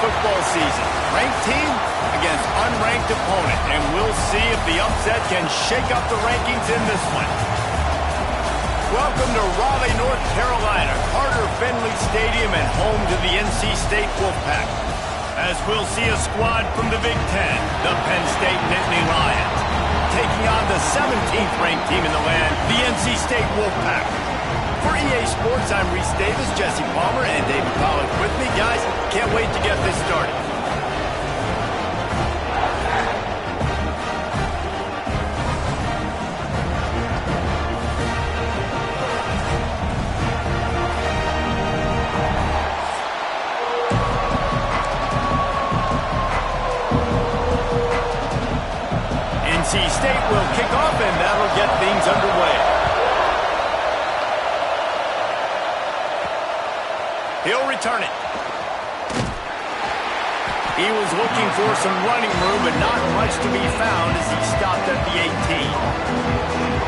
football season. Ranked team against unranked opponent. And we'll see if the upset can shake up the rankings in this one. Welcome to Raleigh, North Carolina, Carter Finley Stadium and home to the NC State Wolfpack. As we'll see a squad from the Big Ten, the Penn State Nittany Lions, taking on the 17th ranked team in the land, the NC State Wolfpack. For EA Sports, I'm Reese Davis, Jesse Palmer, and David Pollack with me. Guys, can't wait to get this started. NC State will kick off, and that'll get things underway. He'll return it. He was looking for some running room, but not much to be found as he stopped at the 18.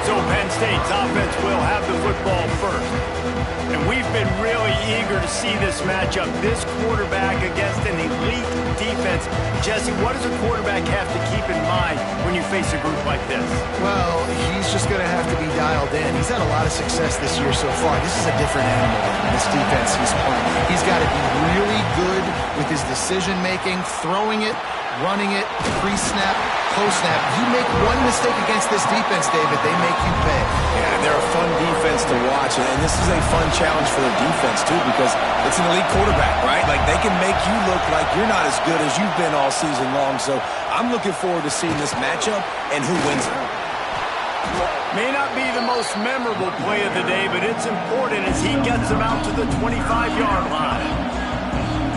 So Penn State's offense will have the football first. And we've been really eager to see this matchup. This quarterback against an elite defense. Jesse, what does a quarterback have to keep in mind when you face a group like this? Well, he's just going to have to be dialed in. He's had a lot of success this year so far. This is a different animal than this defense he's playing. He's got to be really good with his decision-making, throwing it, running it, pre-snap, post-snap. You make one mistake against this defense, David, they make you pay. Yeah, they're a fun defense to watch, and this is a fun challenge for their defense, too, because it's an elite quarterback, right? Like, they can make you look like you're not as good as you've been all season long, so I'm looking forward to seeing this matchup and who wins it. May not be the most memorable play of the day, but it's important as he gets him out to the 25-yard line.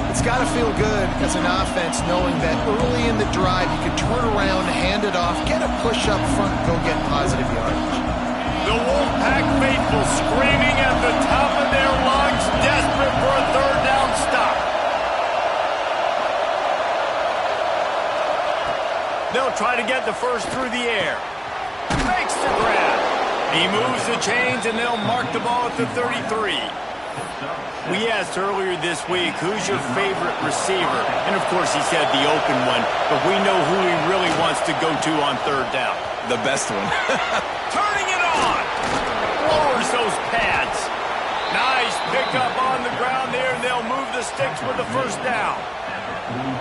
It's got to feel good as an offense knowing that early in the drive you can turn around, hand it off, get a push up front, go get positive yardage. The Wolfpack faithful screaming at the top of their lungs, desperate for a third down stop. They'll try to get the first through the air. Makes the grab. He moves the chains and they'll mark the ball at the 33. We asked earlier this week, who's your favorite receiver? And, of course, he said the open one, but we know who he really wants to go to on third down. The best one. Turning it on. Lowers those pads. Nice pickup on the ground there, and they'll move the sticks with the first down.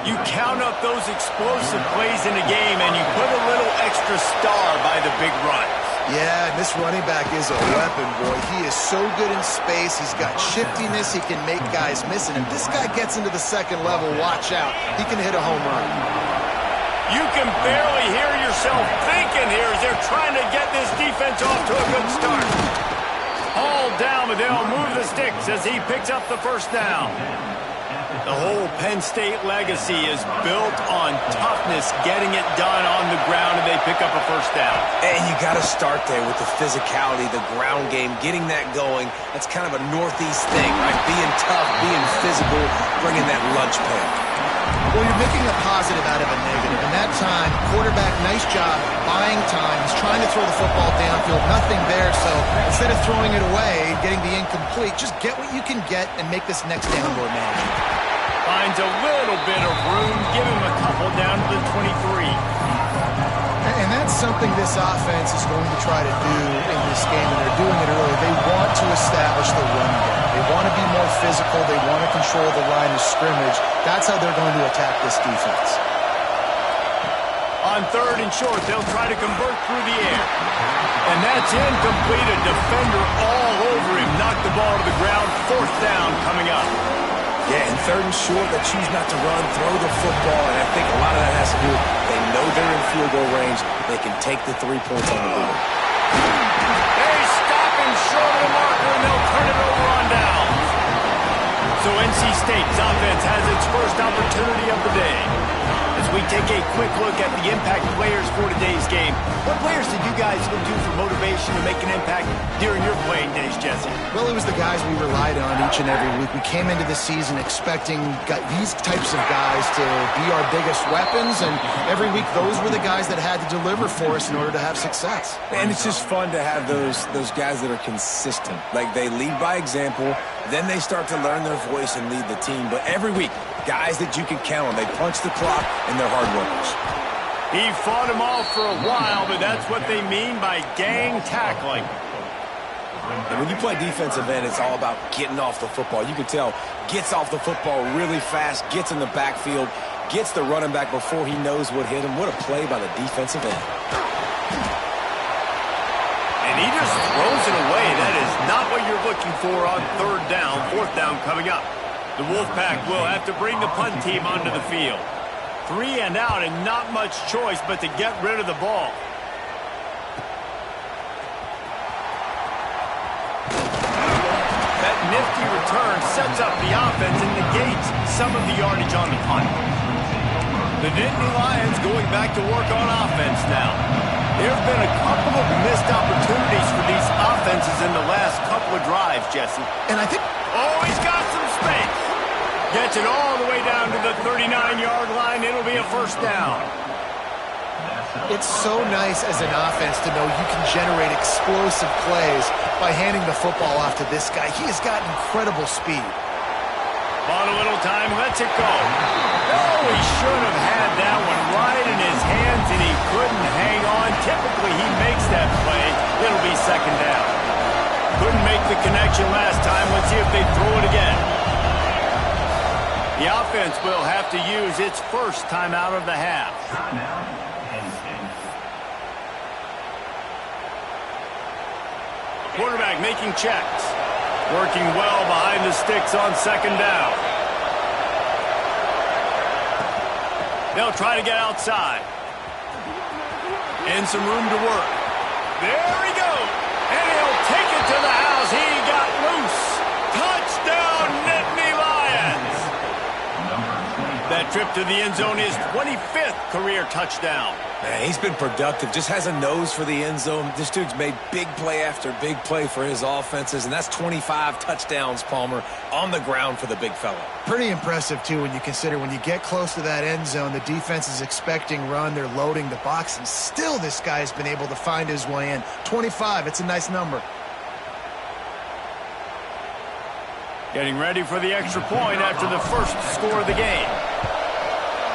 You count up those explosive plays in a game, and you put a little extra star by the big run. Yeah, and this running back is a weapon, boy. He is so good in space. He's got shiftiness. He can make guys miss. And if this guy gets into the second level, watch out. He can hit a home run. You can barely hear yourself thinking here as they're trying to get this defense off to a good start. All down, but they'll move the sticks as he picks up the first down. The whole Penn State legacy is built on toughness, getting it done on the ground, and they pick up a first down. And you got to start there with the physicality, the ground game, getting that going. That's kind of a Northeast thing, right? Being tough, being physical, bringing that lunch pail. Well, you're making a positive out of a negative. And that time, quarterback, nice job, buying time. He's trying to throw the football downfield, nothing there. So instead of throwing it away, getting the incomplete, just get what you can get and make this next down more manageable. Finds a little bit of room, give him a couple down to the 23. And that's something this offense is going to try to do in this game, and they're doing it early. They want to establish the run game. They want to be more physical. They want to control the line of scrimmage. That's how they're going to attack this defense. On third and short, they'll try to convert through the air. And that's incomplete. A defender all over him. Knocked the ball to the ground. Fourth down coming up. Yeah, and third and short, they choose not to run, throw the football, and I think a lot of that has to do with they know they're in field goal range. They can take the 3 points on the board. They stop him short of the marker, and they'll turn it over on down. So NC State's offense has its first opportunity of the day. As we take a quick look at the impact players for today's game, what players did you guys look to for motivation to make an impact during your playing days, Jesse? Well, it was the guys we relied on each and every week. We came into the season expecting these types of guys to be our biggest weapons, and every week those were the guys that had to deliver for us in order to have success. And it's just fun to have those guys that are consistent. Like, they lead by example. Then they start to learn their voice and lead the team. But every week, guys that you can count on, they punch the clock and they're hard workers. He fought them off for a while, but that's what they mean by gang tackling. And when you play defensive end, it's all about getting off the football. You can tell, gets off the football really fast, gets in the backfield, gets the running back before he knows what hit him. What a play by the defensive end. And he just throws it away. That is not what you're looking for on third down. Fourth down coming up. The Wolfpack will have to bring the punt team onto the field. 3 and out and not much choice but to get rid of the ball. That nifty return sets up the offense and negates some of the yardage on the punt. The Nittany Lions going back to work on offense now. There have been a couple of missed opportunities for these offenses in the last couple of drives, Jesse. And I think... Oh, he's got some space. Gets it all the way down to the 39-yard line. It'll be a first down. It's so nice as an offense to know you can generate explosive plays by handing the football off to this guy. He has got incredible speed. Bought a little time, lets it go. Oh, he should have had that one right in his hands, and he couldn't hang on. Typically, he makes that play. It'll be second down. Couldn't make the connection last time. Let's see if they throw it again. The offense will have to use its first timeout of the half. Quarterback making checks. Working well behind the sticks on second down. They'll try to get outside. And some room to work. There he goes. And he'll take it to the house. He got loose. Touchdown, Nittany Lions. That trip to the end zone is 25th career touchdown. Man, he's been productive. Just has a nose for the end zone. This dude's made big play after big play for his offenses, and that's 25 touchdowns, Palmer, on the ground for the big fella. Pretty impressive, too, when you consider when you get close to that end zone, the defense is expecting run, they're loading the box, and still this guy's been able to find his way in. 25, it's a nice number. Getting ready for the extra point after the first score of the game.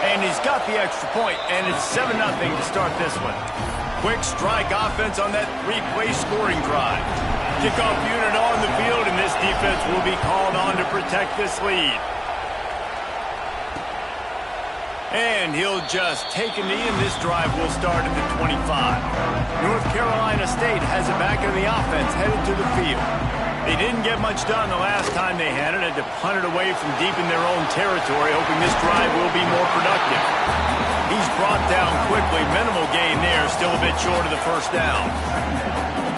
And he's got the extra point, and it's 7-0 to start this one. Quick strike offense on that 3-play scoring drive. Kickoff unit on the field, and this defense will be called on to protect this lead. And he'll just take a knee, and this drive will start at the 25. North Carolina State has it back in the offense, headed to the field. They didn't get much done the last time they had it. Had to punt it away from deep in their own territory, hoping this drive will be more productive. He's brought down quickly. Minimal gain there, still a bit short of the first down.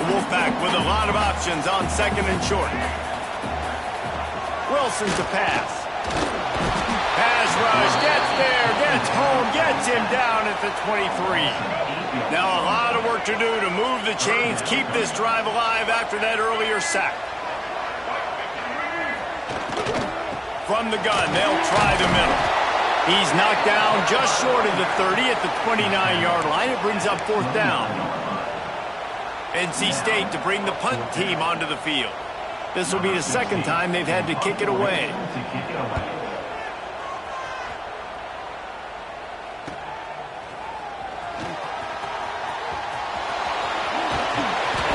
The Wolfpack with a lot of options on second and short. Wilson to pass. Pass rush, gets there, gets home, gets him down at the 23. Now a lot of work to do to move the chains, keep this drive alive after that earlier sack. From the gun, they'll try the middle. He's knocked down just short of the 30 at the 29-yard line. It brings up fourth down. NC State to bring the punt team onto the field. This will be the second time they've had to kick it away.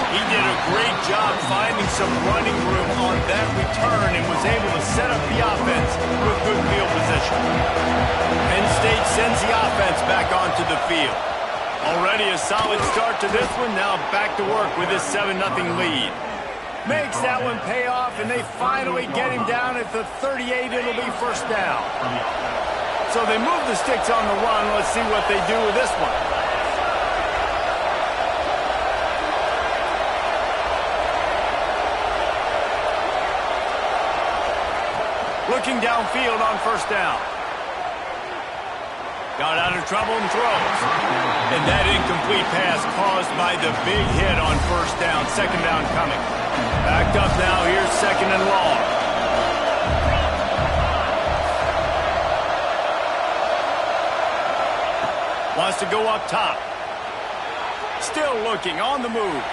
He did a great job finding some running room on that return and was able to set up the offense with good field position. Penn State sends the offense back onto the field. Already a solid start to this one. Now back to work with this 7-0 lead. Makes that one pay off, and they finally get him down at the 38. It'll be first down. So they move the sticks on the run. Let's see what they do with this one. Looking downfield on first down. Got out of trouble and throws. And that incomplete pass caused by the big hit on first down. Second down coming. Backed up now. Here's second and long. Wants to go up top. Still looking on the move.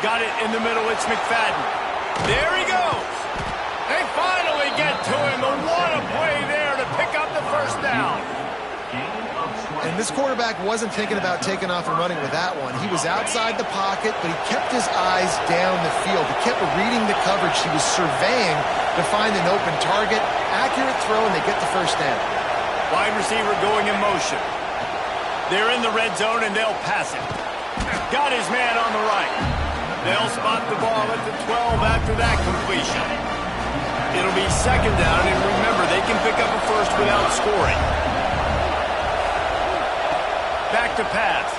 Got it in the middle. It's McFadden. There he goes. They finally get to him, and what a play there to pick up the first down. And this quarterback wasn't thinking about taking off and running with that one. He was outside the pocket, but he kept his eyes down the field. He kept reading the coverage. He was surveying to find an open target. Accurate throw, and they get the first down. Wide receiver going in motion. They're in the red zone, and they'll pass it. Got his man on the right. They'll spot the ball at the 12 after that completion. It'll be second down, and remember, they can pick up a first without scoring. Back to pass.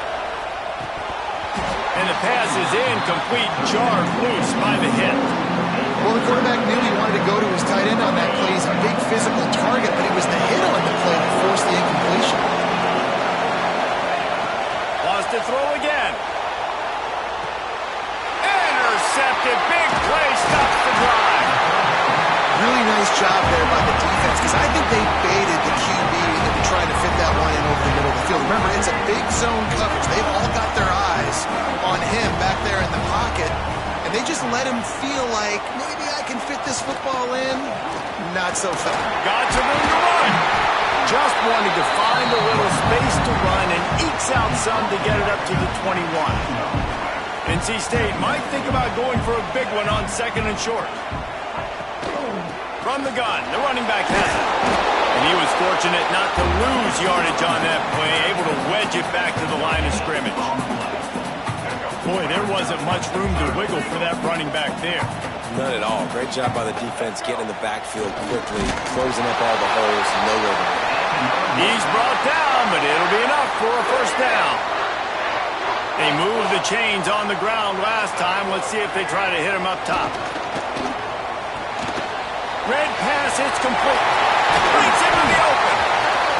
And the pass is incomplete, jarred loose by the hit. Well, the quarterback knew he wanted to go to his tight end on that play. He's a big physical target, but it was the hit on the play that forced the incompletion. Lost to throw again. Intercepted. Big play. Stops the drive. Really nice job there by the defense, because I think they baited the QB into trying to fit that one in over the middle of the field. Remember, it's a big zone coverage. They've all got their eyes on him back there in the pocket, and they just let him feel like, maybe I can fit this football in. Not so fast. Got some room to run. Just wanted to find a little space to run and ekes out some to get it up to the 21. NC State might think about going for a big one on second and short. From the gun, the running back has it. And he was fortunate not to lose yardage on that play, able to wedge it back to the line of scrimmage. Boy, there wasn't much room to wiggle for that running back there. None at all. Great job by the defense getting in the backfield quickly, closing up all the holes, nowhere to go. He's brought down, but it'll be enough for a first down. They moved the chains on the ground last time. Let's see if they try to hit him up top. Red pass, it's complete. Leads into the open.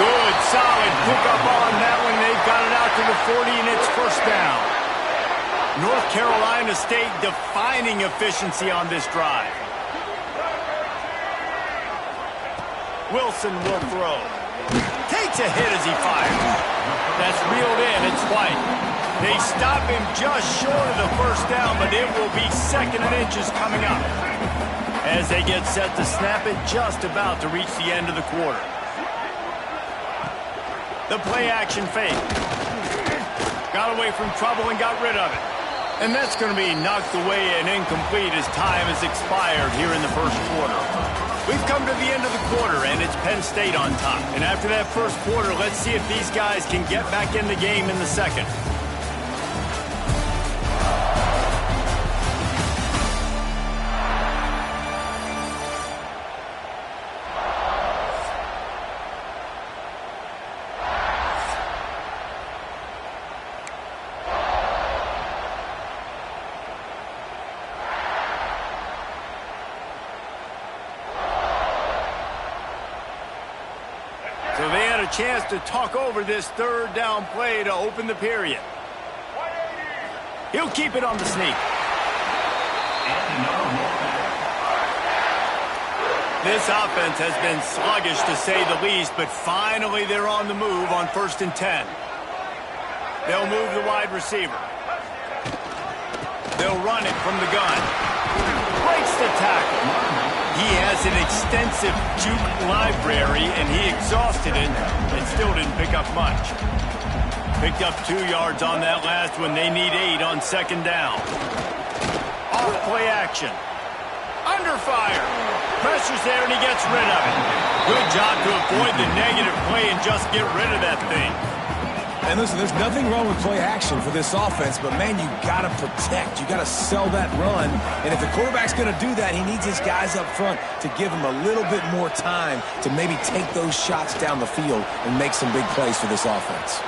Good, solid pickup on that one. They've got it out to the 40, and it's first down. North Carolina State defining efficiency on this drive. Wilson will throw. Takes a hit as he fires. That's reeled in. It's White. They stop him just short of the first down, but it will be second and inches coming up as they get set to snap it, just about to reach the end of the quarter. The play action fake. Got away from trouble and got rid of it. And that's going to be knocked away and incomplete as time has expired here in the first quarter. We've come to the end of the quarter, and it's Penn State on top. And after that first quarter, let's see if these guys can get back in the game in the second. So they had a chance to talk over this third down play to open the period. He'll keep it on the sneak. This offense has been sluggish to say the least, but finally they're on the move on 1st and 10. They'll move the wide receiver. They'll run it from the gun. Breaks the tackle. He has an extensive juke library, and he exhausted it and still didn't pick up much. Picked up 2 yards on that last one. They need 8 on second down. Off play action. Under fire. Pressure's there, and he gets rid of it. Good job to avoid the negative play and just get rid of that thing. And listen, there's nothing wrong with play action for this offense, but man, you got to protect. You got to sell that run. And if the quarterback's going to do that, he needs his guys up front to give him a little bit more time to maybe take those shots down the field and make some big plays for this offense.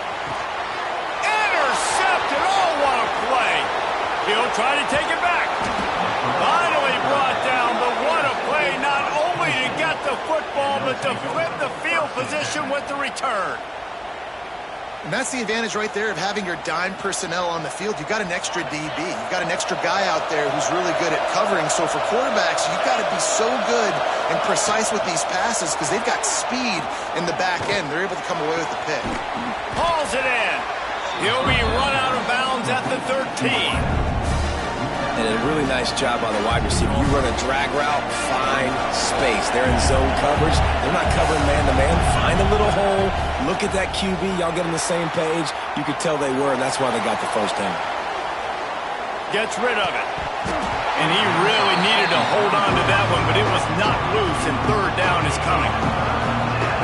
Intercepted. Oh, what a play. He'll try to take it back. Finally brought down, but what a play. Not only to get the football, but to flip the field position with the return. And that's the advantage right there of having your dime personnel on the field. You've got an extra DB. You've got an extra guy out there who's really good at covering. So for quarterbacks, you've got to be so good and precise with these passes because they've got speed in the back end. They're able to come away with the pick. Hauls it in. He'll be run out of bounds at the 13. And a really nice job by the wide receiver. You run a drag route, find space. They're in zone coverage. They're not covering man-to-man. Find a little hole. Look at that QB. Y'all get on the same page. You could tell they were, and that's why they got the first down. Gets rid of it. And he really needed to hold on to that one, but it was not loose, and third down is coming.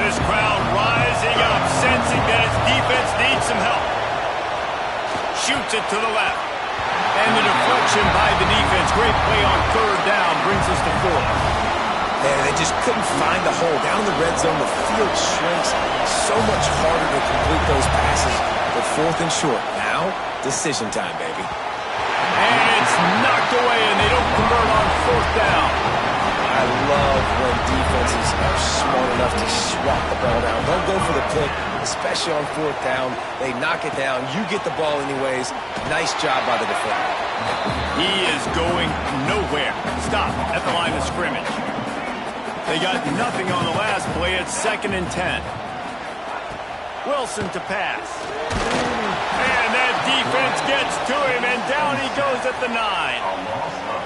This crowd rising up, sensing that its defense needs some help. Shoots it to the left. And the deflection by the defense. Great play on third down brings us to fourth. And they just couldn't find the hole. Down in the red zone, the field shrinks. So much harder to complete those passes. But fourth and short. Now, decision time, baby. And it's knocked away, and they don't convert on fourth down. I love when defenses are smart enough to swat the ball down. Don't go for the pick, especially on fourth down. They knock it down. You get the ball anyways. Nice job by the defender. He is going nowhere. Stop at the line of scrimmage. They got nothing on the last play. It's 2nd and 10. Wilson to pass. And that defense gets to him, and down he goes at the 9.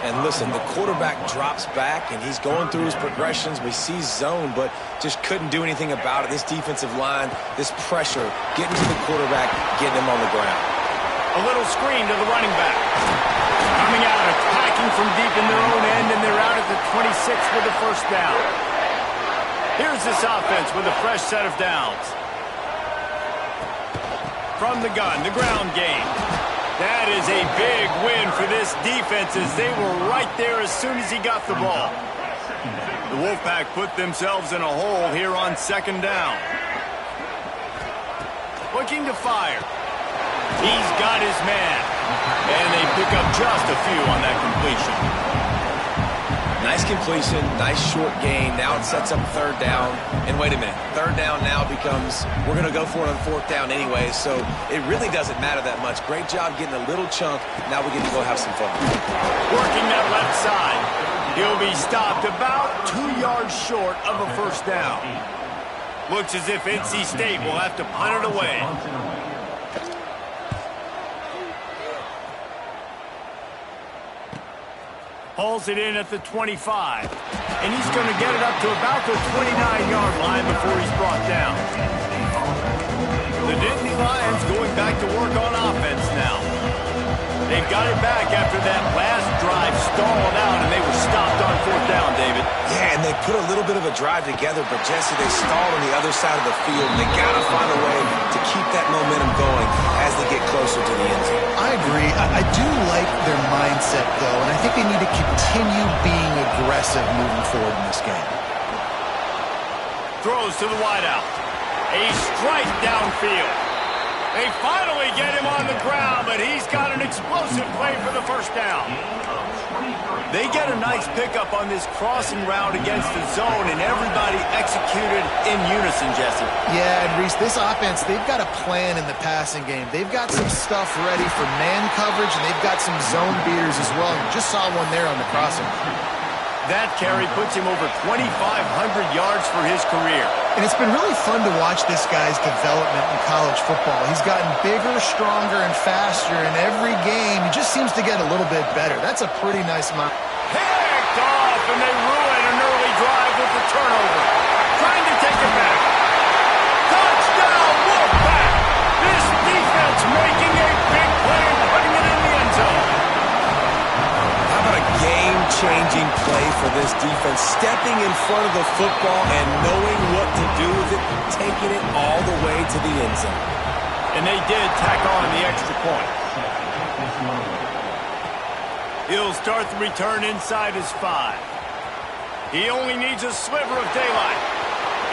And listen, the quarterback drops back, and he's going through his progressions. We see zone, but just couldn't do anything about it. This defensive line, this pressure, getting to the quarterback, getting him on the ground. A little screen to the running back. Coming out, attacking from deep in their own end, and they're out at the 26 with the first down. Here's this offense with a fresh set of downs. From the gun, the ground game. That is a big win for this defense as they were right there as soon as he got the ball. The Wolfpack put themselves in a hole here on 2nd down. Looking to fire. He's got his man. And they pick up just a few on that completion. Nice completion, nice short gain. Now it sets up third down. And wait a minute, third down now becomes, we're going to go for it on fourth down anyway, so it really doesn't matter that much. Great job getting a little chunk. Now we get to go have some fun. Working that left side. He'll be stopped about 2 yards short of a first down. Looks as if NC State will have to punt it away. Hauls it in at the 25. And he's going to get it up to about the 29-yard line before he's brought down. The Nittany Lions going back to work on offense now. They've got it back after that last drive stalled out, and they were stopped on fourth down, David. Yeah, and they put a little bit of a drive together, but Jesse, they stalled on the other side of the field, and they got to find a way to keep that momentum going as they get closer to the end zone. I agree. I do like their mindset, though, and I think they need to continue being aggressive moving forward in this game. Throws to the wideout. A strike downfield. They finally get him on the ground, but he's got an explosive play for the first down. They get a nice pickup on this crossing route against the zone, and everybody executed in unison, Jesse. Yeah, and Reese, this offense, they've got a plan in the passing game. They've got some stuff ready for man coverage, and they've got some zone beaters as well. You just saw one there on the crossing. That carry puts him over 2,500 yards for his career. And it's been really fun to watch this guy's development in college football. He's gotten bigger, stronger, and faster in every game. He just seems to get a little bit better. That's a pretty nice mile. Picked off, and they ruin an early drive with the turnover. Trying to take it back. Touchdown, Wolfpack! This defense making a big play and putting it in the end zone. How about a game-changing play for this defense? Stepping in front of the football and knowing what to do with it, taking it all the way to the end zone. And they did tack on the extra point. He'll start the return inside his 5. He only needs a sliver of daylight.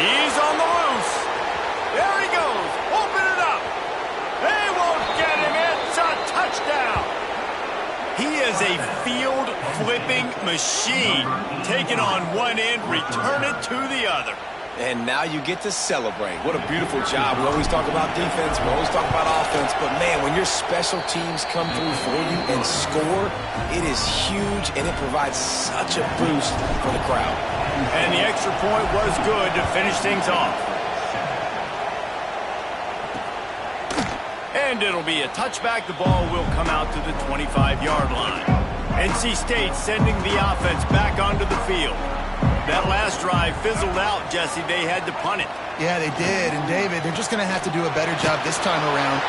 He's on the loose. There he goes. Open it up. They won't get him. It's a touchdown. He is a field-flipping machine. Taking on one end, return it to the other. And now you get to celebrate. What a beautiful job. We always talk about defense. We always talk about offense. But, man, when your special teams come through for you and score, it is huge, and it provides such a boost for the crowd. And the extra point was good to finish things off. And it'll be a touchback. The ball will come out to the 25-yard line. NC State sending the offense back onto the field. That last drive fizzled out, Jesse. They had to punt it. Yeah, they did. And, David, they're just going to have to do a better job this time around.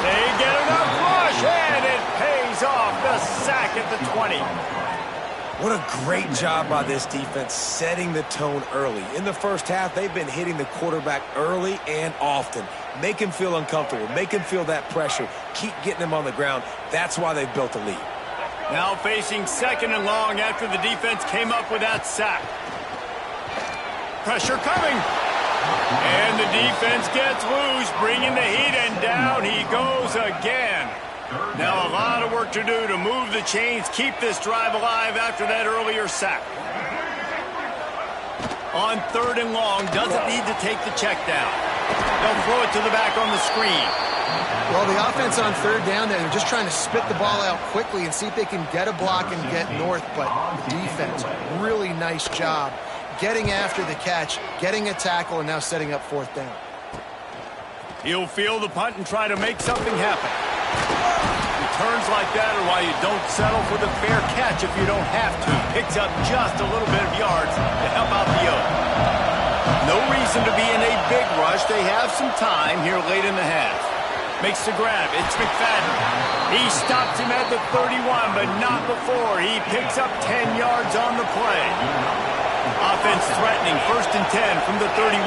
They get enough rush, and it pays off. The sack at the 20. What a great job by this defense setting the tone early. In the first half, they've been hitting the quarterback early and often. Make him feel uncomfortable. Make him feel that pressure. Keep getting him on the ground. That's why they've built a lead. Now facing 2nd and long after the defense came up with that sack. Pressure coming. And the defense gets loose, bringing the heat, and down he goes again. Now a lot of work to do to move the chains, keep this drive alive after that earlier sack. On 3rd and long, doesn't need to take the check down. They'll throw it to the back on the screen. Well, the offense on 3rd down there, they're just trying to spit the ball out quickly and see if they can get a block and get north. But the defense, really nice job getting after the catch, getting a tackle, and now setting up 4th down. He'll field the punt and try to make something happen. Returns like that are why you don't settle for the fair catch if you don't have to. Picks up just a little bit of yards to help out the Oak. No reason to be in a big rush. They have some time here late in the half. Makes the grab. It's McFadden. He stops him at the 31, but not before. He picks up 10 yards on the play. Offense threatening, 1st and 10 from the 31.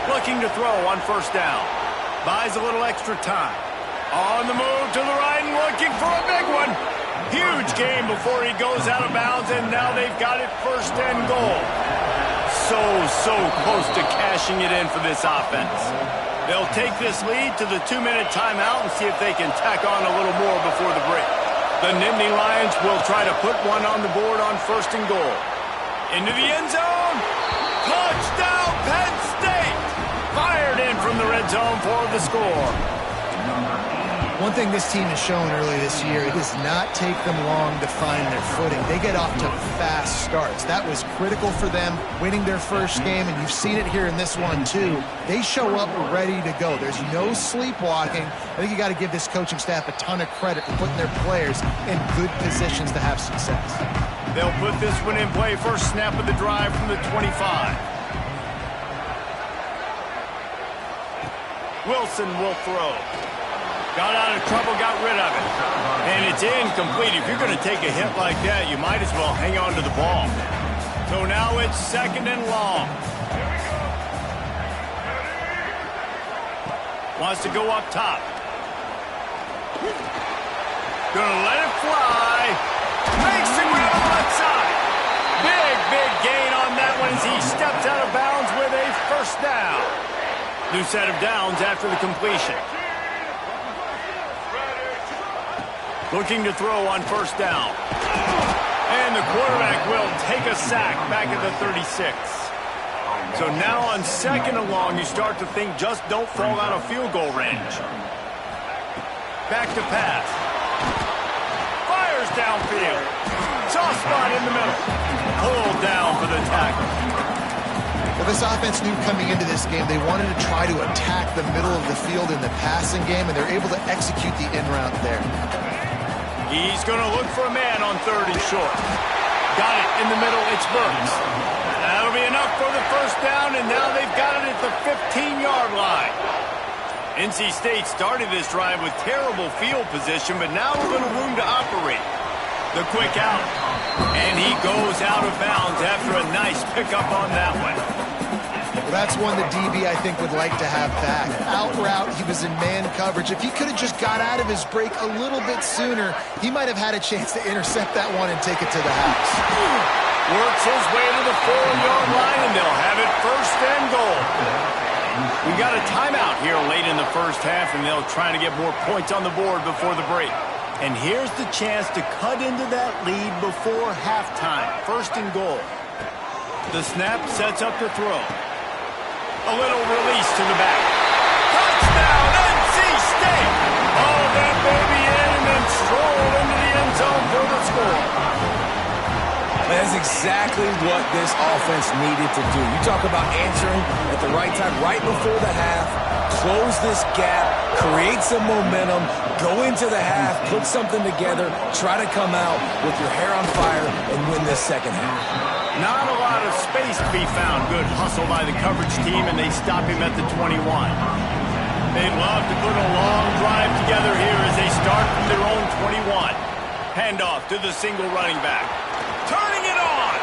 Looking to throw on 1st down. Buys a little extra time. On the move to the right and looking for a big one. Huge gain before he goes out of bounds, and now they've got it 1st and goal. So close to cashing it in for this offense. They'll take this lead to the 2-minute timeout and see if they can tack on a little more before the break. The Nittany Lions will try to put one on the board on 1st and goal. Into the end zone. Touchdown, Penn State! Fired in from the red zone for the score. One thing this team has shown early this year, it does not take them long to find their footing. They get off to fast starts. That was critical for them winning their first game, and you've seen it here in this one too. They show up ready to go. There's no sleepwalking. I think you got to give this coaching staff a ton of credit for putting their players in good positions to have success. They'll put this one in play. First snap of the drive from the 25. Wilson will throw. Got out of trouble, got rid of it. And it's incomplete. If you're going to take a hit like that, you might as well hang on to the ball. So now it's 2nd and long. Wants to go up top. Gonna let it fly. Makes the grab on the side. Big gain on that one as he steps out of bounds with a 1st down. New set of downs after the completion. Looking to throw on 1st down. And the quarterback will take a sack back at the 36. So now on 2nd and long, you start to think just don't fall out of field goal range. Back to pass. Fires downfield. Soft spot in the middle. Pulled down for the tackle. Well, this offense knew coming into this game they wanted to try to attack the middle of the field in the passing game, and they're able to execute the in route there. He's going to look for a man on 3rd and short. Got it in the middle. It's Burks. That'll be enough for the 1st down, and now they've got it at the 15-yard line. NC State started this drive with terrible field position, but now a little room to operate. The quick out. And he goes out of bounds after a nice pickup on that one. Well, that's one the DB, I think, would like to have back. Out route, he was in man coverage. If he could have just got out of his break a little bit sooner, he might have had a chance to intercept that one and take it to the house. Works his way to the 4-yard line, and they'll have it 1st and goal. We got a timeout here late in the first half, and they'll try to get more points on the board before the break. And here's the chance to cut into that lead before halftime. 1st and goal. The snap sets up the throw. A little release to the back. Touchdown, NC State! Oh, that baby in and then stroll into the end zone for the score. That's exactly what this offense needed to do. You talk about answering at the right time, right before the half, close this gap, create some momentum, go into the half, put something together, try to come out with your hair on fire and win this second half. Not a lot of space to be found. Good hustle by the coverage team, and they stop him at the 21. They'd love to put a long drive together here as they start from their own 21. Handoff to the single running back. Turning it on.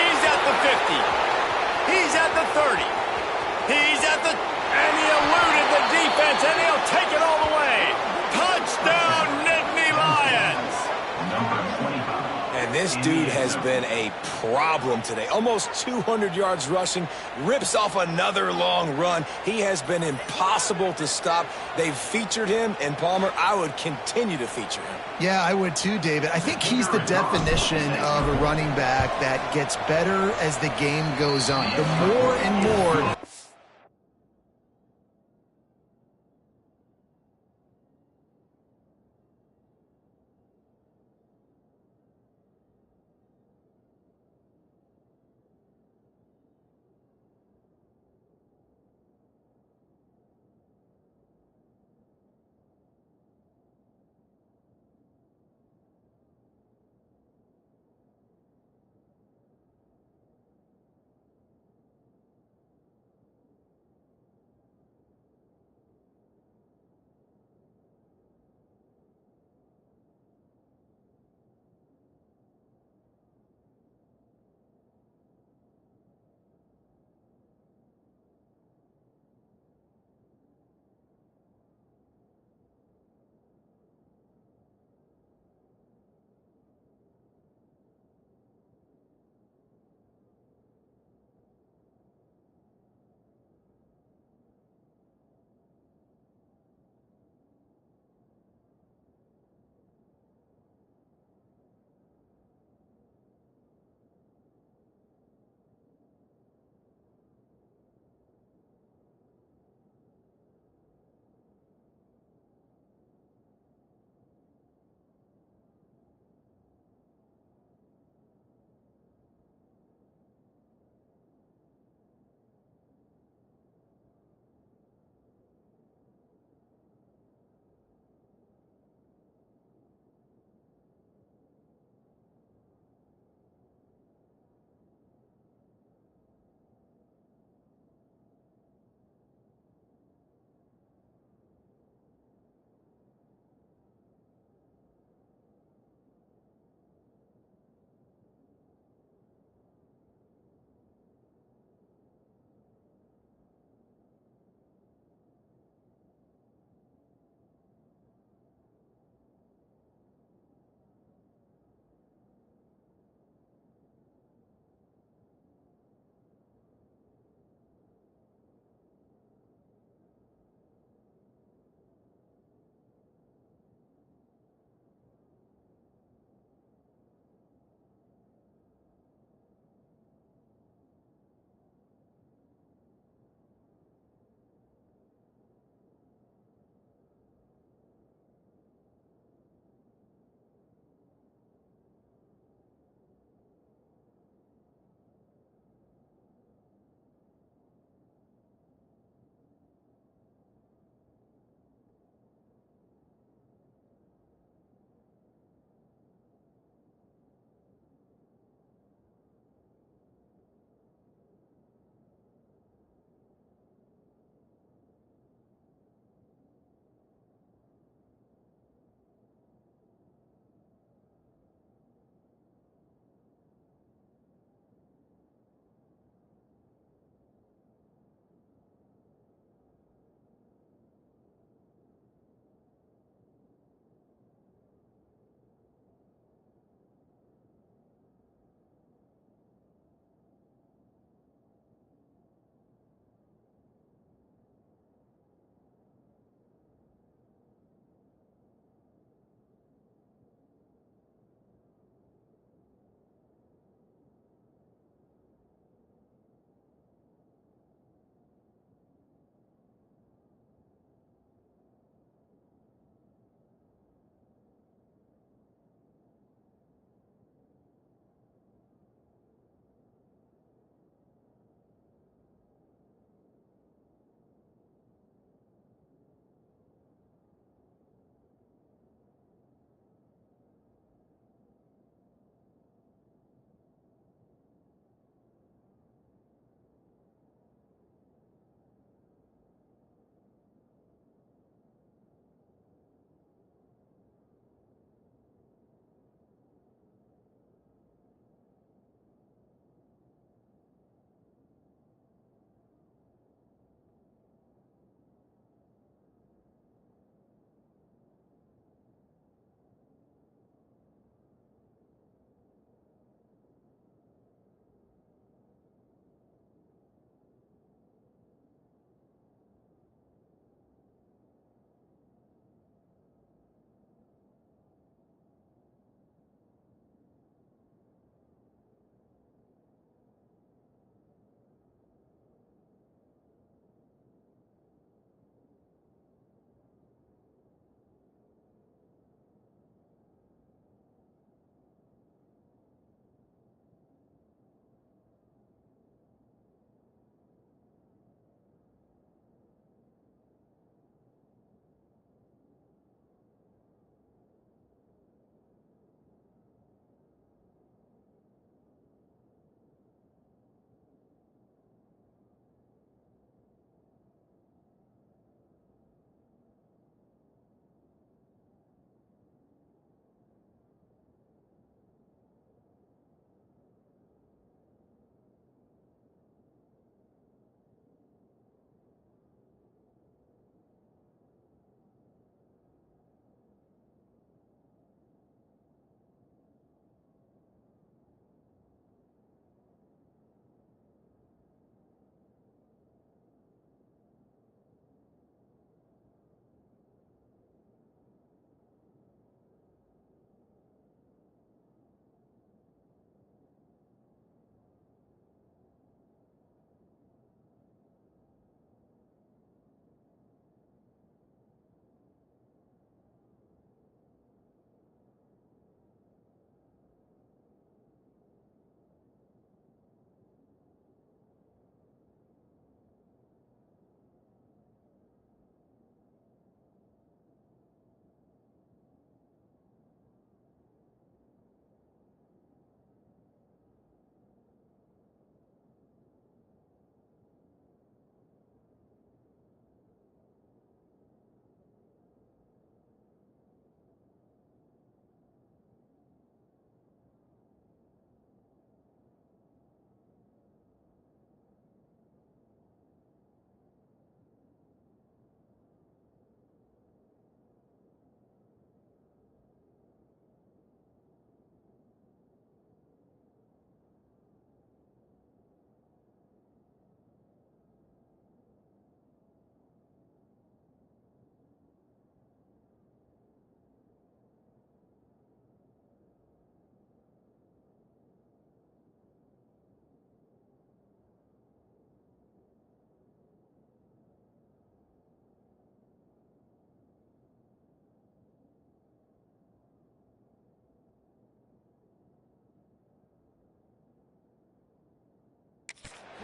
He's at the 50. He's at the 30. He's at the... And he eluded the defense, and he'll take it all the way. Touchdown, Nittany Lions. And this dude has been a problem today. Almost 200 yards rushing, rips off another long run. He has been impossible to stop. They've featured him, and Palmer, I would continue to feature him. Yeah, I would too, David. I think he's the definition of a running back that gets better as the game goes on. The more and more...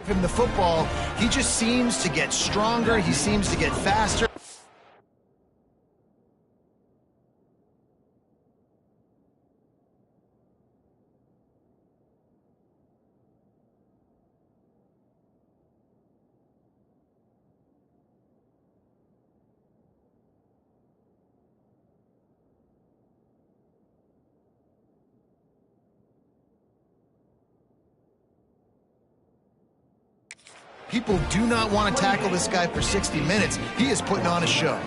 him the football, he just seems to get stronger. He seems to get faster. People do not want to tackle this guy for 60 minutes. He is putting on a show.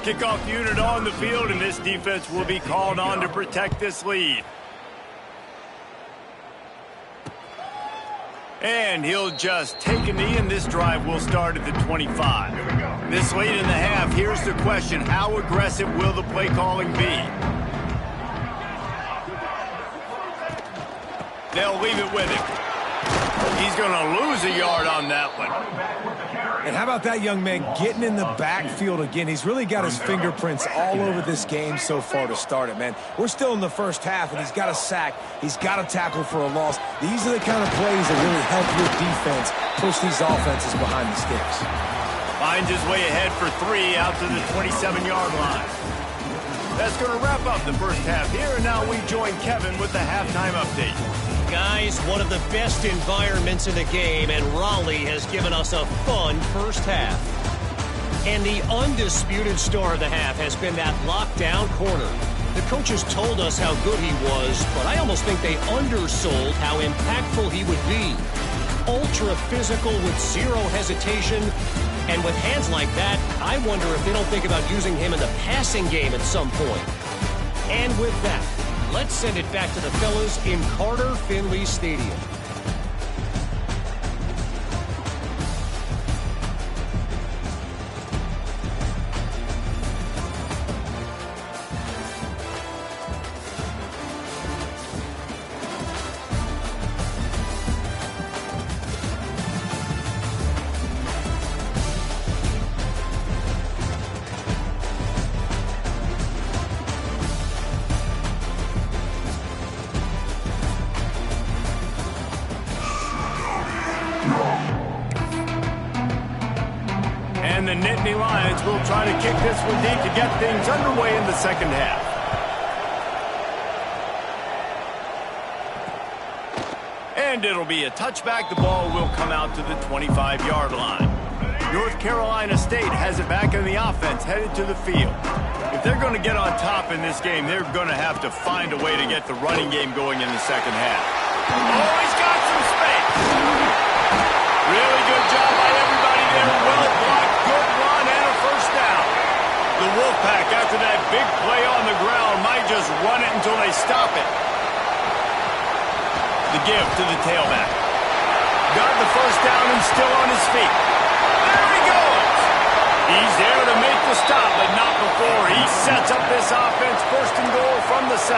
Kickoff unit on the field, and this defense will be called on to protect this lead. And he'll just take a knee, and this drive will start at the 25. This late in the half, here's the question: how aggressive will the play calling be? They'll leave it with him. He's going to lose a yard on that one. And how about that young man getting in the backfield again? He's really got his fingerprints all over this game so far to start it, man. We're still in the first half, and he's got a sack. He's got a tackle for a loss. These are the kind of plays that really help your defense push these offenses behind the sticks. Finds his way ahead for 3 out to the 27-yard line. That's going to wrap up the first half here, and now we join Kevin with the halftime update. Guys, one of the best environments in the game, and Raleigh has given us a fun first half. And the undisputed star of the half has been that lockdown corner. The coaches told us how good he was, but I almost think they undersold how impactful he would be. Ultra physical with zero hesitation, and with hands like that, I wonder if they don't think about using him in the passing game at some point. And with that, let's send it back to the fellas in Carter Finley Stadium. And the Nittany Lions will try to kick this one deep to get things underway in the second half. And it'll be a touchback. The ball will come out to the 25-yard line. North Carolina State has it back in the offense, headed to the field. If they're going to get on top in this game, they're going to have to find a way to get the running game going in the second half. Oh, he's got some space. Really good job by everybody there. Well blocked, good run, and a first down. The Wolfpack, after that big play on the ground, might just run it until they stop it. The give to the tailback. Got the first down and still on his feet. There he goes. He's there to make the stop, but not before he sets up this offense. First and goal from the 7.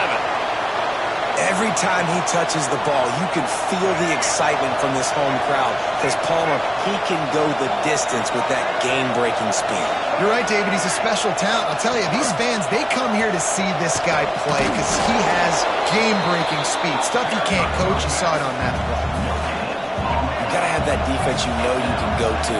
Every time he touches the ball, you can feel the excitement from this home crowd because Palmer, he can go the distance with that game-breaking speed. You're right, David. He's a special talent. I'll tell you, these fans, they come here to see this guy play because he has game-breaking speed. Stuff you can't coach. You saw it on that play. You got to have that defense you know you can go to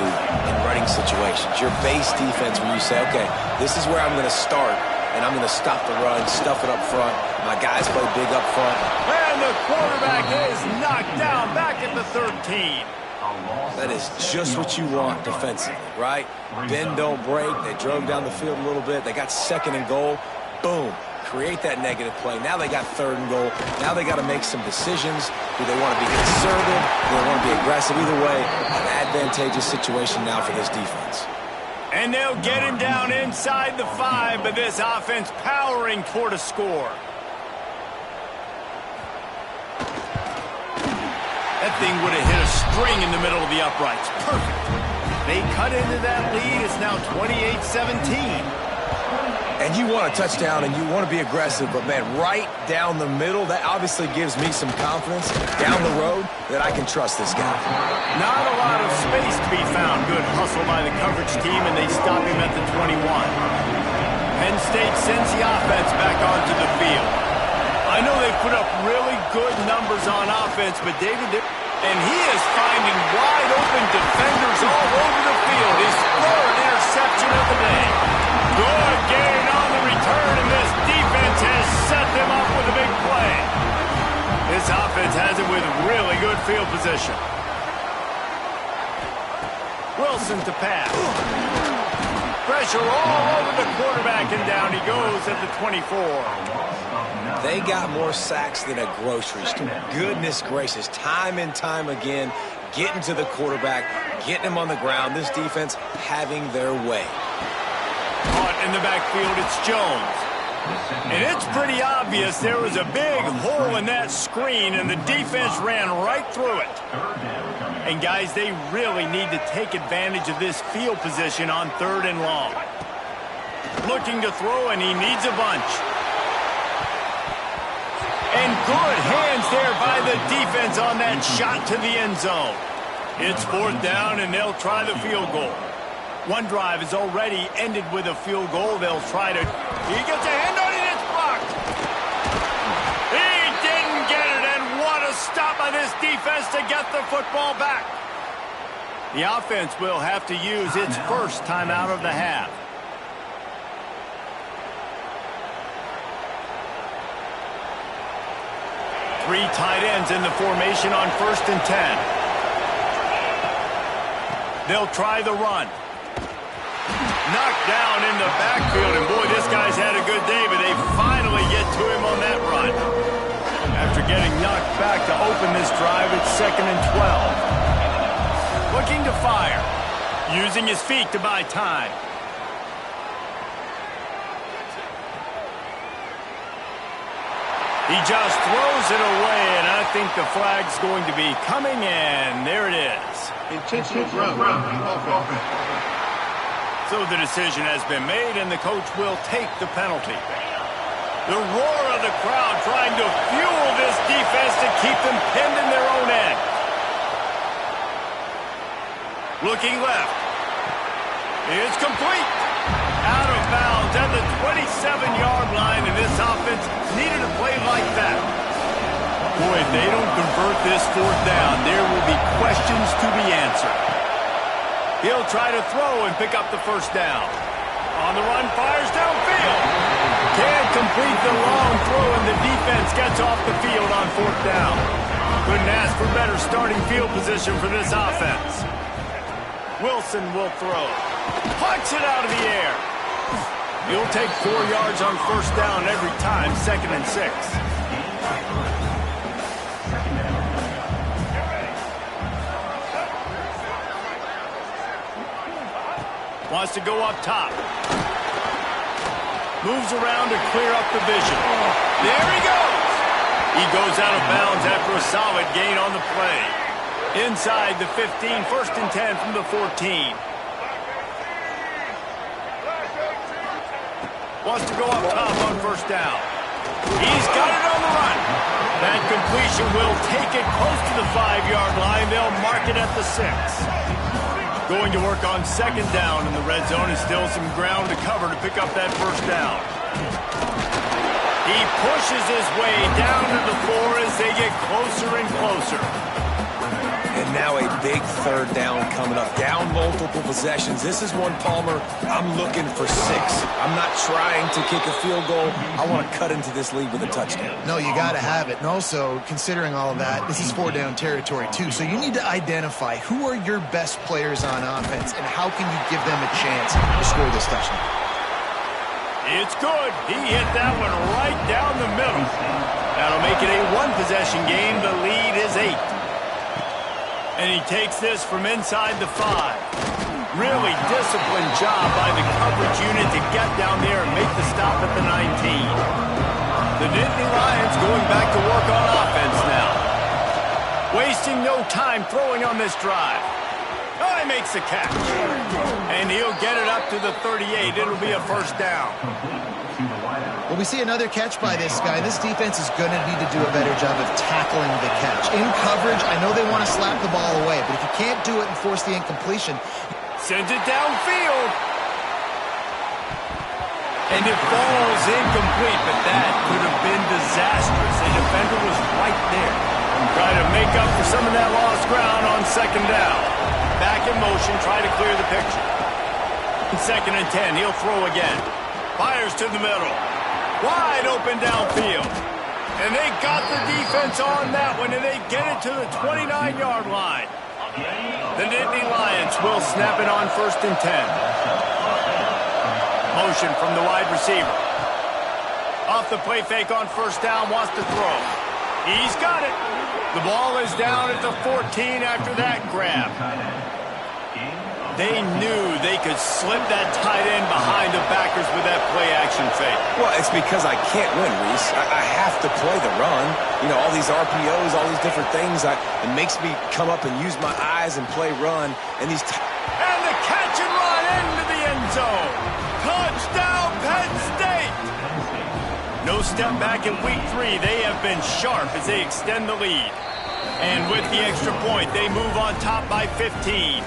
in running situations. Your base defense where you say, okay, this is where I'm going to start, and I'm going to stop the run, stuff it up front. My guys play big up front. And the quarterback is knocked down back at the 13. That is just what you want defensively, right? Bend, don't break. They drove down the field a little bit. They got second and goal. Boom. Create that negative play. Now they got third and goal. Now they got to make some decisions. Do they want to be conservative? Do they want to be aggressive? Either way, an advantageous situation now for this defense. And they'll get him down inside the 5, but this offense powering toward a score. That thing would have hit a string in the middle of the uprights. Perfect. They cut into that lead. It's now 28-17. And you want a touchdown and you want to be aggressive, but, man, right down the middle, that obviously gives me some confidence down the road that I can trust this guy. Not a lot of space to be found. Good hustle by the coverage team, and they stop him at the 21. Penn State sends the offense back onto the field. A I know they put up really good numbers on offense, but and he is finding wide open defenders all over the field. His third interception of the day. Good gain on the return, and this defense has set them up with a big play. This offense has it with really good field position. Wilson to pass. Pressure all over the quarterback, and down he goes at the 24. They got more sacks than a grocery store. Goodness gracious, time and time again, getting to the quarterback, getting him on the ground. This defense having their way. Caught in the backfield, it's Jones. And it's pretty obvious there was a big hole in that screen, and the defense ran right through it. And guys, they really need to take advantage of this field position on 3rd and long. Looking to throw, and he needs a bunch. And good hands there by the defense on that shot to the end zone. It's 4th down, and they'll try the field goal. One drive is already ended with a field goal. They'll try to... He gets a hand on it, it's blocked. He didn't get it, and what a stop by this defense to get the football back. The offense will have to use its first timeout of the half. Three tight ends in the formation on 1st and 10. They'll try the run. Knocked down in the backfield, and boy, this guy's had a good day, but they finally get to him on that run. After getting knocked back to open this drive, it's 2nd and 12. Looking to fire. Using his feet to buy time. He just throws it away, and I think the flag's going to be coming, and there it is. Intentional ground. So the decision has been made, and the coach will take the penalty. The roar of the crowd trying to fuel this defense to keep them pinned in their own end. Looking left. It's complete. Out of bounds at the 27-yard line, and this offense needed a play like that. Boy, if they don't convert this 4th down, there will be questions to be answered. He'll try to throw and pick up the 1st down. On the run, fires downfield. Can't complete the long throw, and the defense gets off the field on 4th down. Couldn't ask for better starting field position for this offense. Wilson will throw. Punch it out of the air. He'll take 4 yards on 1st down every time, 2nd and 6. Wants to go up top. Moves around to clear up the vision. There he goes. He goes out of bounds after a solid gain on the play. Inside the 15, 1st and 10 from the 14. Wants to go up top on 1st down. He's got it on the run. That completion will take it close to the 5-yard line. They'll mark it at the 6. Going to work on 2nd down in the red zone, and still some ground to cover to pick up that 1st down. He pushes his way down to the 4 as they get closer and closer. And now a big 3rd down coming up. Down multiple possessions. This is one, Palmer, I'm looking for 6. I'm not trying to kick a field goal. I want to cut into this lead with a touchdown. No, you got to have it. And also, considering all of that, this is 4-down territory, too. So you need to identify who are your best players on offense and how can you give them a chance to score this touchdown. It's good. He hit that one right down the middle. That'll make it a 1-possession game. The lead is 8. And he takes this from inside the 5. Really disciplined job by the coverage unit to get down there and make the stop at the 19. The Nittany Lions going back to work on offense now. Wasting no time throwing on this drive. Oh, he makes the catch. And he'll get it up to the 38. It'll be a 1st down. Well, we see another catch by this guy. This defense is going to need to do a better job of tackling the catch. In coverage, I know they want to slap the ball away, but if you can't do it and force the incompletion... Sends it downfield. And it falls incomplete, but that could have been disastrous. The defender was right there. Try to make up for some of that lost ground on second down. Back in motion, try to clear the picture. 2nd and 10, he'll throw again. Fires to the middle. Wide open downfield. And they got the defense on that one, and they get it to the 29-yard line. The Nittany Lions will snap it on 1st and 10. Motion from the wide receiver. Off the play fake on 1st down, wants to throw. He's got it. The ball is down at the 14 after that grab. They knew they could slip that tight end behind the backers with that play-action fake. Well, it's because I can't win, Reese. I have to play the run. You know, all these RPOs, all these different things. It makes me come up and use my eyes and play run. And the catch and run into the end zone. Touchdown, Penn State! No step back in week 3. They have been sharp as they extend the lead. And with the extra point, they move on top by 15.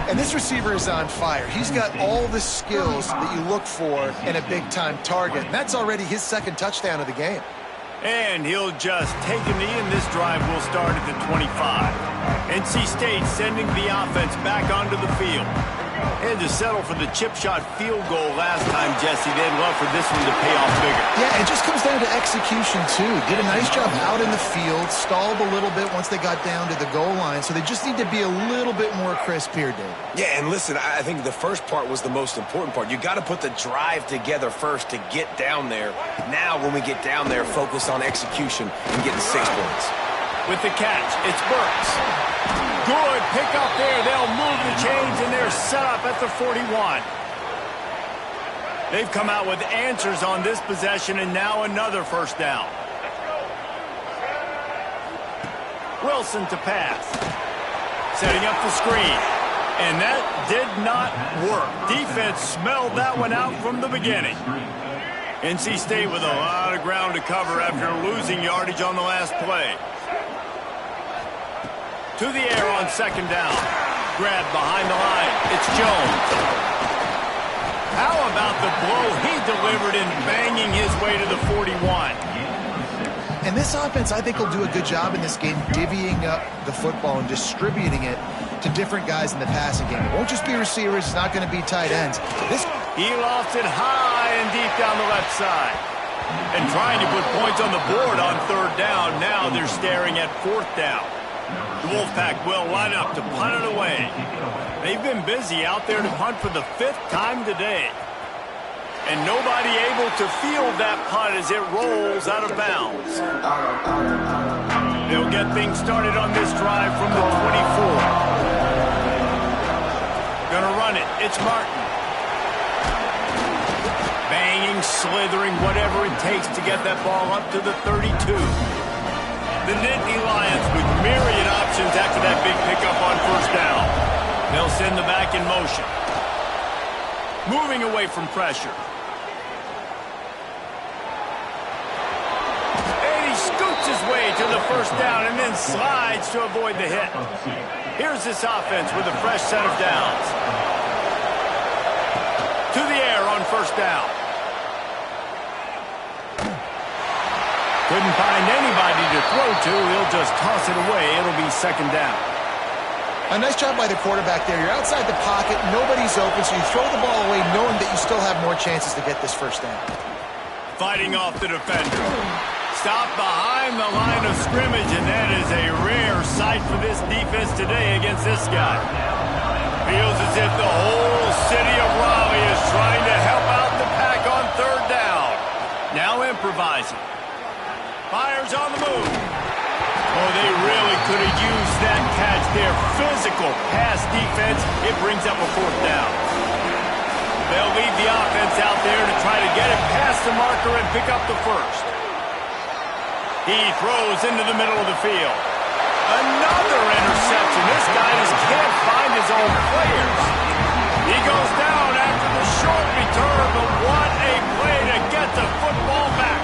And this receiver is on fire. He's got all the skills that you look for in a big-time target. And that's already his 2nd touchdown of the game. And he'll just take a knee, and this drive will start at the 25. NC State sending the offense back onto the field. Had to settle for the chip shot field goal last time, Jesse. They'd love for this one to pay off bigger. Yeah, it just comes down to execution, too. Did a nice job out in the field, stalled a little bit once they got down to the goal line, so they just need to be a little bit more crisp here, Dave. Yeah, and listen, I think the first part was the most important part. You got to put the drive together first to get down there. Now, when we get down there, focus on execution and getting 6 points. With the catch, it's Burks. Good pick up there. They'll move the chains, and they're set up at the 41. They've come out with answers on this possession, and now another 1st down. Wilson to pass. Setting up the screen. And that did not work. Defense smelled that one out from the beginning. NC State with a lot of ground to cover after losing yardage on the last play. To the air on 2nd down. Grab behind the line. It's Jones. How about the blow he delivered in banging his way to the 41? And this offense, I think, will do a good job in this game divvying up the football and distributing it to different guys in the passing game. It won't just be receivers. It's not going to be tight ends. He lofted high and deep down the left side. And trying to put points on the board on 3rd down. Now they're staring at 4th down. The Wolfpack will line up to punt it away. They've been busy out there to punt for the 5th time today. And nobody able to field that punt as it rolls out of bounds. They'll get things started on this drive from the 24. Gonna run it. It's Martin. Banging, slithering, whatever it takes to get that ball up to the 32. The Nittany Lions with myriad options after that big pickup on 1st down. They'll send the back in motion. Moving away from pressure. And he scoots his way to the 1st down and then slides to avoid the hit. Here's this offense with a fresh set of downs. To the air on 1st down. Couldn't find anybody to throw to. He'll just toss it away. It'll be 2nd down. A nice job by the quarterback there. You're outside the pocket. Nobody's open, so you throw the ball away knowing that you still have more chances to get this 1st down. Fighting off the defender. Stopped behind the line of scrimmage, and that is a rare sight for this defense today against this guy. Feels as if the whole city of Raleigh is trying to help out the pack on 3rd down. Now improvising. Fires on the move. Oh, they really could have used that catch there. Physical pass defense. It brings up a 4th down. They'll leave the offense out there to try to get it past the marker and pick up the 1st. He throws into the middle of the field. Another interception. This guy just can't find his own players. He goes down after the short return, but what a play to get the football back.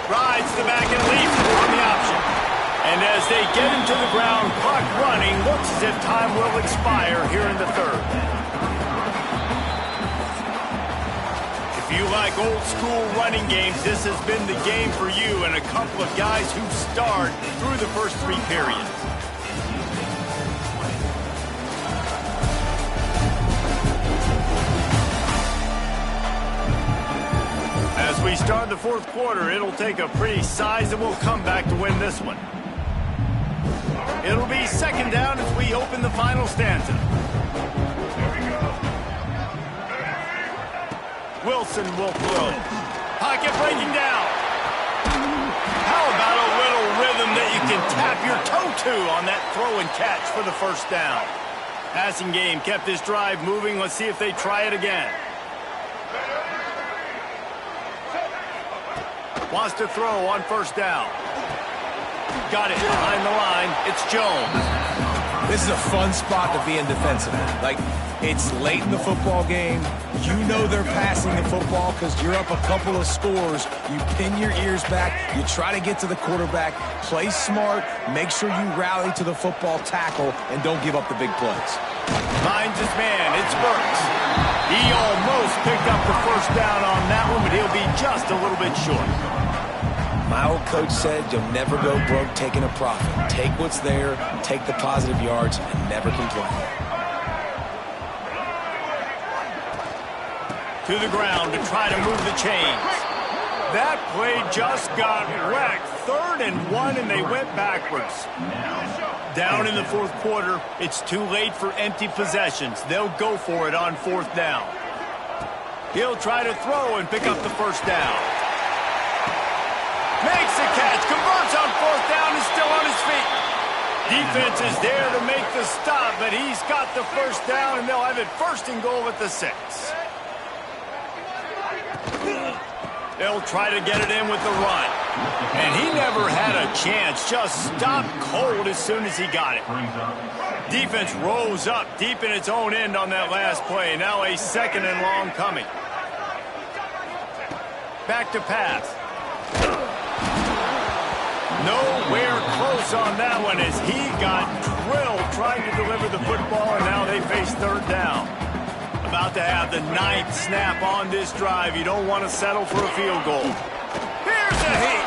Rides the back and leaps on the option. And as they get him to the ground, clock running, looks as if time will expire here in the third. If you like old school running games, this has been the game for you and a couple of guys who starred through the first three periods. As we start the fourth quarter, it'll take a pretty sizable comeback to win this one. It'll be second down as we open the final stanza. Wilson will throw. Pocket breaking down. How about a little rhythm that you can tap your toe to on that throw and catch for the first down? Passing game kept this drive moving. Let's see if they try it again. Wants to throw on first down. Got it behind the line. It's Jones. This is a fun spot to be in defensively. Like, it's late in the football game. You know they're passing the football because you're up a couple of scores. You pin your ears back. You try to get to the quarterback. Play smart. Make sure you rally to the football tackle and don't give up the big plays. Finds his man. It's Burks. He almost picked up the first down on that one, but he'll be just a little bit short. My old coach said you'll never go broke taking a profit. Take what's there, take the positive yards, and never complain. To the ground to try to move the chains. That play just got wrecked. 3rd and 1, and they went backwards. Down in the fourth quarter, it's too late for empty possessions. They'll go for it on 4th down. He'll try to throw and pick up the first down. Makes the catch, converts on 4th down, and still on his feet. Defense is there to make the stop, but he's got the first down, and they'll have it 1st and goal at the 6. They'll try to get it in with the run. And he never had a chance, just stopped cold as soon as he got it. Defense rose up deep in its own end on that last play. Now a 2nd and long coming. Back to pass. Nowhere close on that one as he got drilled trying to deliver the football, and now they face 3rd down. About to have the 9th snap on this drive. You don't want to settle for a field goal. Here's the heat.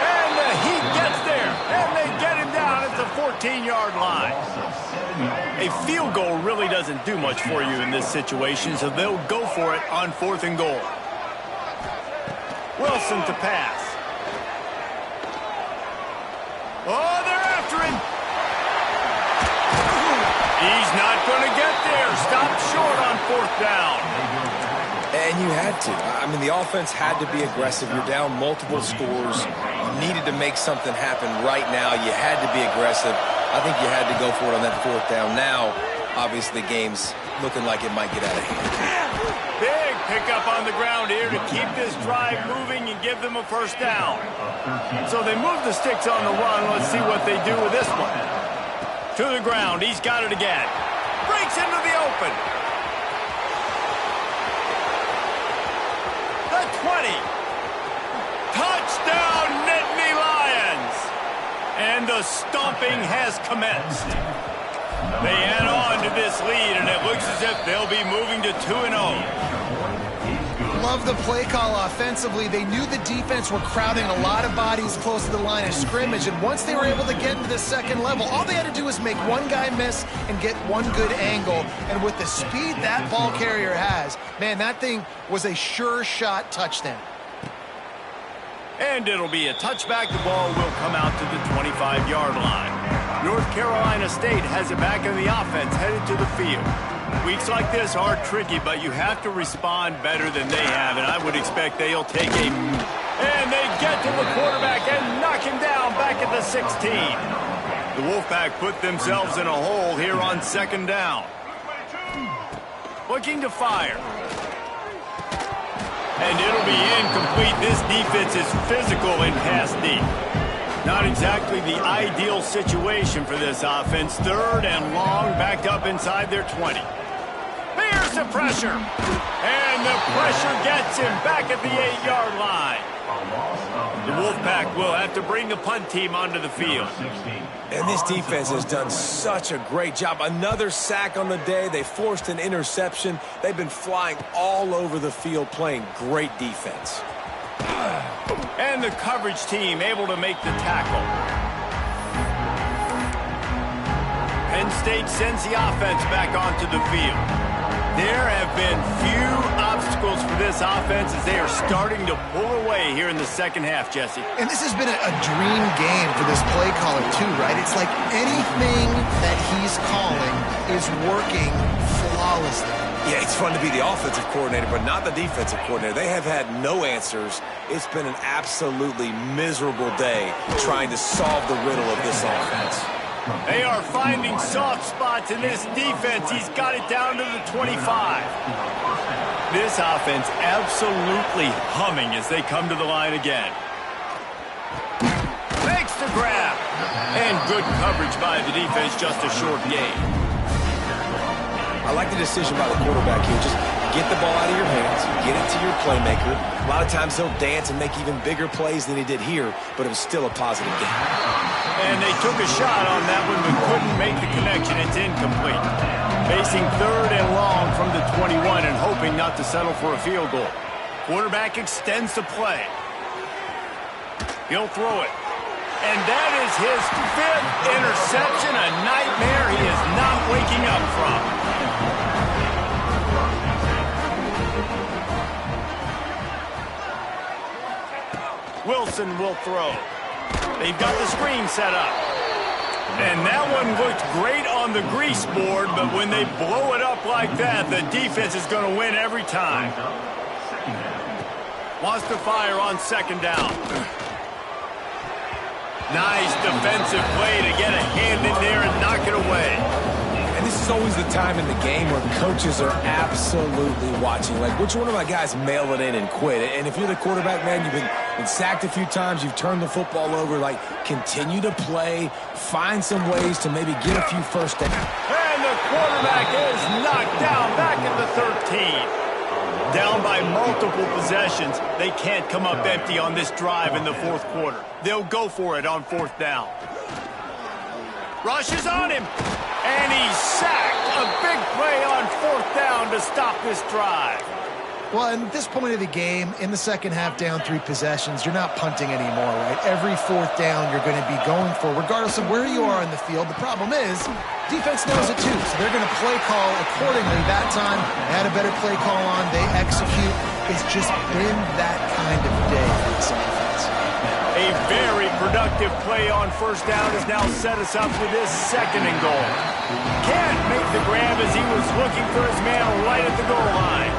And the heat gets there. And they get him down at the 14-yard line. A field goal really doesn't do much for you in this situation, so they'll go for it on 4th and goal. Wilson to pass. Oh, they're after him. He's not going to get there. Stopped short on 4th down. And you had to. I mean, the offense had to be aggressive. You're down multiple scores. You needed to make something happen right now. You had to be aggressive. I think you had to go for it on that 4th down. Now, obviously, the game's looking like it might get out of hand. Big pickup on the ground here to keep this drive moving and give them a first down. So they move the sticks on the run. Let's see what they do with this one. To the ground. He's got it again. Breaks into the open. The 20. Touchdown, Nittany Lions. And the stomping has commenced. They add on to this lead, and it looks as if they'll be moving to 2-0. Love the play call offensively. They knew the defense were crowding a lot of bodies close to the line of scrimmage, and once they were able to get into the 2nd level, all they had to do was make one guy miss and get one good angle. And with the speed that ball carrier has, man, that thing was a sure shot touchdown. And it'll be a touchback. The ball will come out to the 25-yard line. North Carolina State has it back in the offense, headed to the field. Weeks like this are tricky, but you have to respond better than they have, and I would expect they'll take a... And they get to the quarterback and knock him down back at the 16. The Wolfpack put themselves in a hole here on 2nd down. Looking to fire. And it'll be incomplete. This defense is physical and pass deep. Not exactly the ideal situation for this offense. 3rd and long, backed up inside their 20. Here's the pressure. And the pressure gets him back at the 8-yard line. The Wolfpack will have to bring the punt team onto the field. And this defense has done such a great job. Another sack on the day. They forced an interception. They've been flying all over the field playing great defense. And the coverage team able to make the tackle. Penn State sends the offense back onto the field. There have been few obstacles for this offense as they are starting to pull away here in the second half, Jesse. And this has been a dream game for this play caller too, right? It's like anything that he's calling is working flawlessly. Yeah, it's fun to be the offensive coordinator, but not the defensive coordinator. They have had no answers. It's been an absolutely miserable day trying to solve the riddle of this offense. They are finding soft spots in this defense. He's got it down to the 25. This offense absolutely humming as they come to the line again. Makes the grab. And good coverage by the defense, just a short gain. I like the decision by the quarterback here. Just get the ball out of your hands, get it to your playmaker. A lot of times he'll dance and make even bigger plays than he did here, but it was still a positive game. And they took a shot on that one, but couldn't make the connection. It's incomplete. Facing 3rd and long from the 21 and hoping not to settle for a field goal. Quarterback extends the play. He'll throw it. And that is his 5th interception, a nightmare he is not waking up from. Wilson will throw. They've got the screen set up. And that one looked great on the grease board, but when they blow it up like that, the defense is going to win every time. Wants to fire on 2nd down. Nice defensive play to get a hand in there and knock it away. And this is always the time in the game where coaches are absolutely watching. Like, which one of my guys mail it in and quit? And if you're the quarterback, man, you've been sacked a few times, you've turned the football over, like, continue to play, find some ways to maybe get a few first downs. And the quarterback is knocked down back at the 13. Down by multiple possessions, they can't come up empty on this drive in the 4th quarter. They'll go for it on 4th down. Rushes on him, and he's sacked. A big play on 4th down to stop this drive. Well, at this point of the game, in the second half, down 3 possessions, you're not punting anymore, right? Every 4th down you're going to be going for, regardless of where you are in the field. The problem is, defense knows it too, so they're going to play call accordingly. That time, they had a better play call on. They execute. It's just been that kind of day for this offense. A very productive play on 1st down has now set us up for this 2nd and goal. Can't make the grab as he was looking for his man right at the goal line.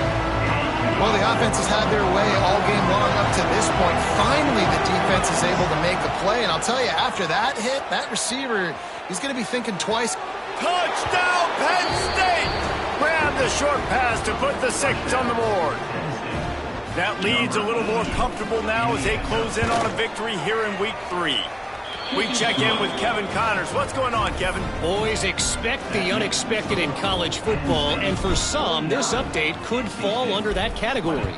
Well, the offense has had their way all game long up to this point. Finally, the defense is able to make a play. And I'll tell you, after that hit, that receiver, he's going to be thinking twice. Touchdown, Penn State! Grab the short pass to put the 6 on the board. That lead's a little more comfortable now as they close in on a victory here in Week 3. We check in with Kevin Connors. What's going on, Kevin? Always expect the unexpected in college football, and for some, this update could fall under that category.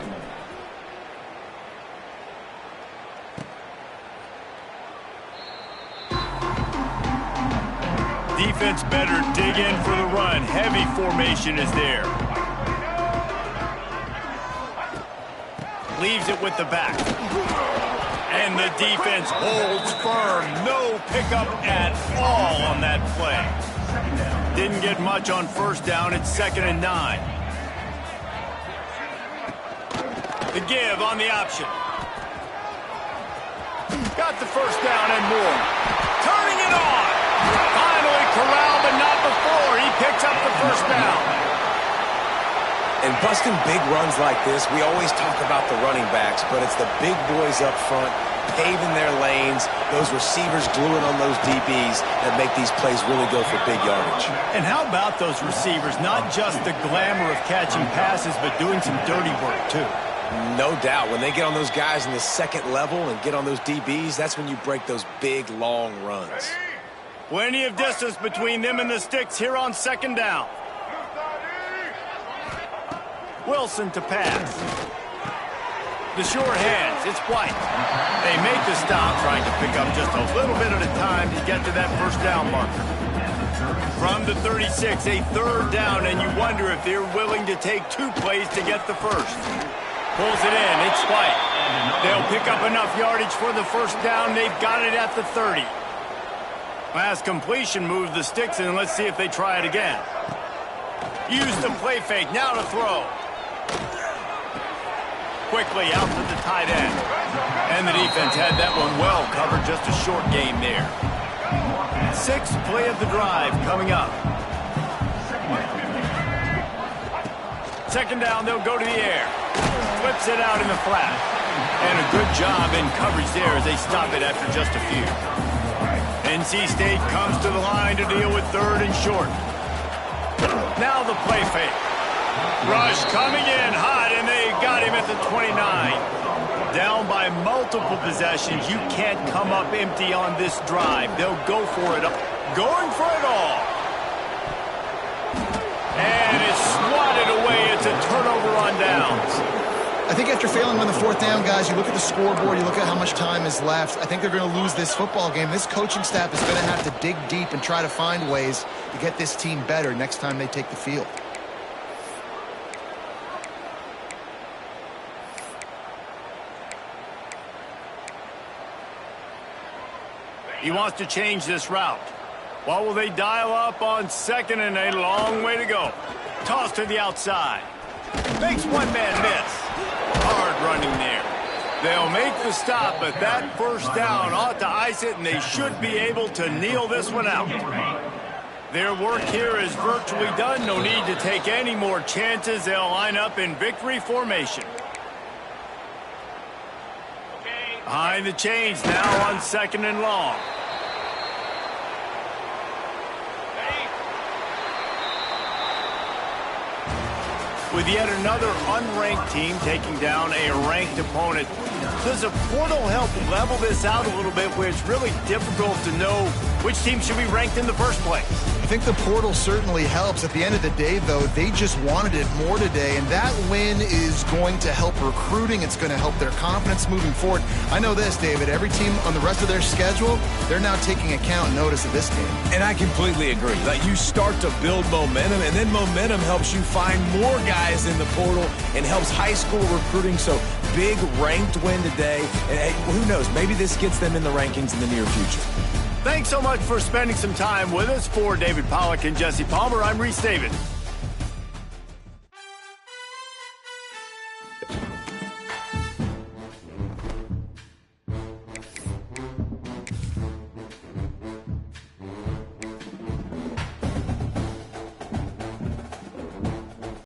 Defense better dig in for the run. Heavy formation is there. Leaves it with the back. And the defense holds firm. No pickup at all on that play. Didn't get much on 1st down. It's 2nd and 9. The give on the option. Got the 1st down and more. Turning it on. Finally corralled, but not before. He picks up the 1st down. And busting big runs like this, we always talk about the running backs, but it's the big boys up front, paving their lanes, those receivers gluing on those DBs that make these plays really go for big yardage. And how about those receivers? Not just the glamour of catching passes, but doing some dirty work, too. No doubt. When they get on those guys in the 2nd level and get on those DBs, that's when you break those big, long runs. Plenty of distance between them and the sticks here on 2nd down. Wilson to pass. The sure hands, it's White. They make the stop, trying to pick up just a little bit at a time to get to that first down marker. From the 36, a third down, and you wonder if they're willing to take 2 plays to get the first. Pulls it in, it's White. They'll pick up enough yardage for the first down. They've got it at the 30. Last completion moves the sticks, and let's see if they try it again. Use the play fake, now to throw. Quickly out to the tight end. And the defense had that one well covered, just a short game there. 6th play of the drive coming up. Second down, they'll go to the air. Flips it out in the flat. And a good job in coverage there as they stop it after just a few. NC State comes to the line to deal with 3rd and short. Now the play fake. Rush coming in hot, and they got him at the 29. Down by multiple possessions. You can't come up empty on this drive. They'll go for it. Going for it all. And it's swatted away. It's a turnover on downs. I think after failing on the 4th down, guys, you look at the scoreboard, you look at how much time is left. I think they're going to lose this football game. This coaching staff is going to have to dig deep and try to find ways to get this team better next time they take the field. He wants to change this route. What will they dial up on 2nd and a long way to go? Toss to the outside. Makes one man miss. Hard running there. They'll make the stop, but that first down ought to ice it, and they should be able to kneel this one out. Their work here is virtually done. No need to take any more chances. They'll line up in victory formation. Behind the chains now on 2nd and long. With yet another unranked team taking down a ranked opponent, does a portal help level this out a little bit where it's really difficult to know which team should be ranked in the first place? I think the portal certainly helps. At the end of the day, though, they just wanted it more today, and that win is going to help recruiting. It's going to help their confidence moving forward. I know this, David. Every team on the rest of their schedule, they're now taking account and notice of this game. And I completely agree. Like, you start to build momentum, and then momentum helps you find more guys in the portal and helps high school recruiting. So big ranked win today. And hey, who knows? Maybe this gets them in the rankings in the near future. Thanks so much for spending some time with us. For David Pollack and Jesse Palmer, I'm Reese David.